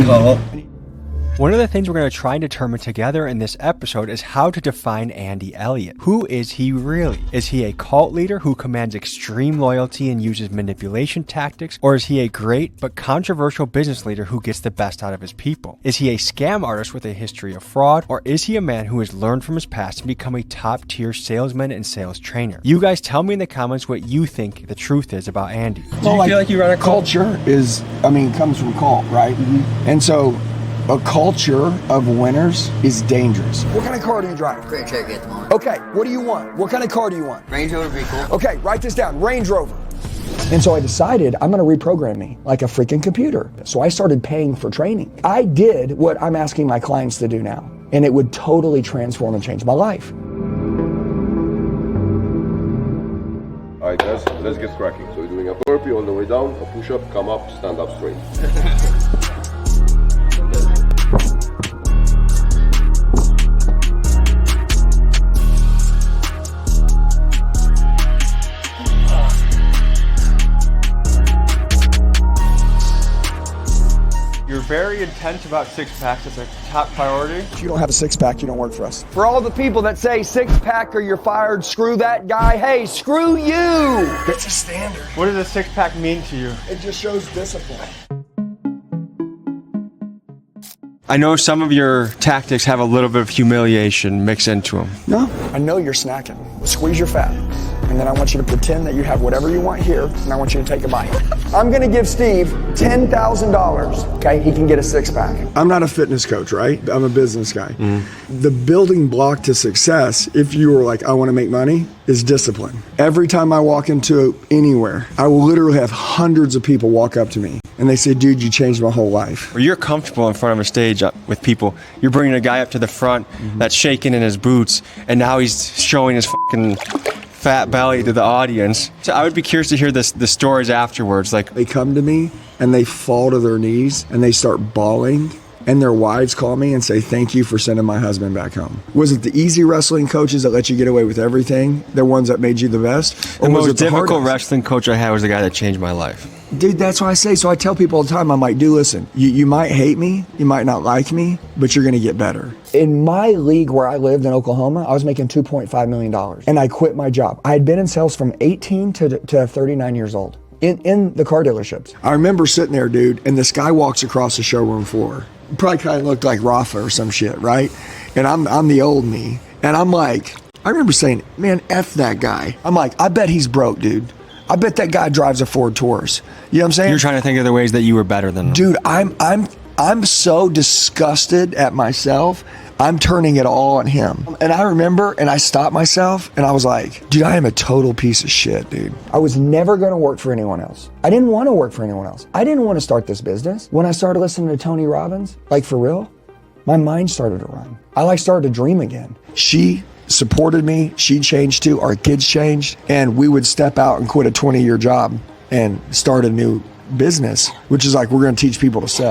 One of the things we're going to try and determine together in this episode is how to define Andy Elliott. Who is he really? Is he a cult leader who commands extreme loyalty and uses manipulation tactics? Or is he a great but controversial business leader who gets the best out of his people? Is he a scam artist with a history of fraud? Or is he a man who has learned from his past and become a top-tier salesman and sales trainer? You guys tell me in the comments what you think the truth is about Andy. Do you feel like you run a cult? Culture comes from cult, right? Mm-hmm. And so a culture of winners is dangerous. What kind of car do you drive? Grand Cherokee at the moment. Okay, what do you want? What kind of car do you want? Range Rover would be cool. Okay, write this down, Range Rover. And so I decided I'm gonna reprogram me like a freaking computer. So I started paying for training. I did what I'm asking my clients to do now, and it would totally transform and change my life. All right, guys, let's get cracking. So we're doing a burpee all the way down, a push-up, come up, stand up straight. You're very intense about six-packs. It's a top priority. If you don't have a six-pack, you don't work for us. For all the people that say six-pack or you're fired, screw that guy, hey, screw you! It's a standard. What does a six-pack mean to you? It just shows discipline. I know some of your tactics have a little bit of humiliation mixed into them. No, I know you're snacking. Squeeze your fat. And then I want you to pretend that you have whatever you want here, and I want you to take a bite. I'm gonna give Steve $10,000, okay? He can get a six-pack. I'm not a fitness coach, right? I'm a business guy. The building block to success, if you were like, I wanna make money, is discipline. Every time I walk into anywhere, I will literally have hundreds of people walk up to me, and they say, dude, you changed my whole life. Or you're comfortable in front of a stage with people. You're bringing a guy up to the front that's shaking in his boots, and now he's showing his fucking fat belly to the audience. So I would be curious to hear the stories afterwards. Like, they come to me and they fall to their knees and they start bawling, and their wives call me and say, thank you for sending my husband back home. Was it the easy wrestling coaches that let you get away with everything, the ones that made you the best? The most difficult wrestling coach I had was the guy that changed my life. Dude, that's what I say. So I tell people all the time, I'm like, dude, listen, you might hate me, you might not like me, but you're gonna get better. In my league where I lived in Oklahoma, I was making $2.5 million, and I quit my job. I had been in sales from 18 to 39 years old in the car dealerships. I remember sitting there, dude, and this guy walks across the showroom floor. Probably kind of looked like Rafa or some shit, right? And I'm the old me, and I'm like, I remember saying, man, F that guy. I'm like, I bet he's broke, dude. I bet that guy drives a Ford Taurus. You know what I'm saying? You're trying to think of the ways that you were better than him. Dude, I'm so disgusted at myself. I'm turning it all on him. And I remember, and I stopped myself, and I was like, dude, I am a total piece of shit, dude. I was never gonna work for anyone else. I didn't wanna work for anyone else. I didn't wanna start this business. When I started listening to Tony Robbins, like for real, my mind started to run. I started to dream again. She supported me, she changed too, our kids changed, and we would step out and quit a 20-year job and start a new business, which is like, we're gonna teach people to sell.